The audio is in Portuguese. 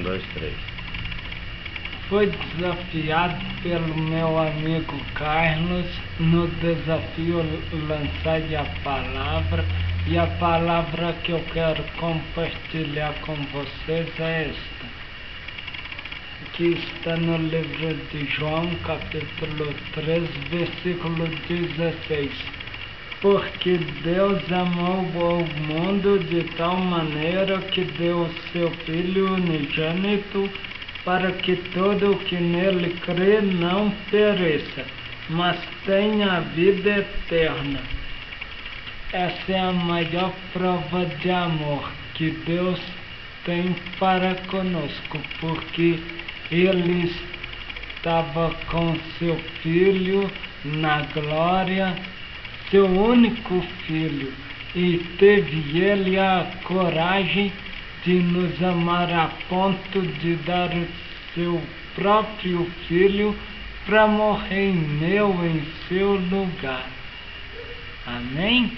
dois, três. Foi desafiado pelo meu amigo Carlos no desafio Lançar a Palavra, e a palavra que eu quero compartilhar com vocês é esta, que está no livro de João, capítulo 3, versículo 16. Porque Deus amou o mundo de tal maneira que deu o seu Filho unigênito, para que todo o que nele crê não pereça, mas tenha a vida eterna. Essa é a maior prova de amor que Deus tem para conosco, porque Ele estava com seu Filho na glória, seu único Filho, e teve Ele a coragem de nos amar a ponto de dar o seu próprio Filho para morrer em seu lugar. Amém?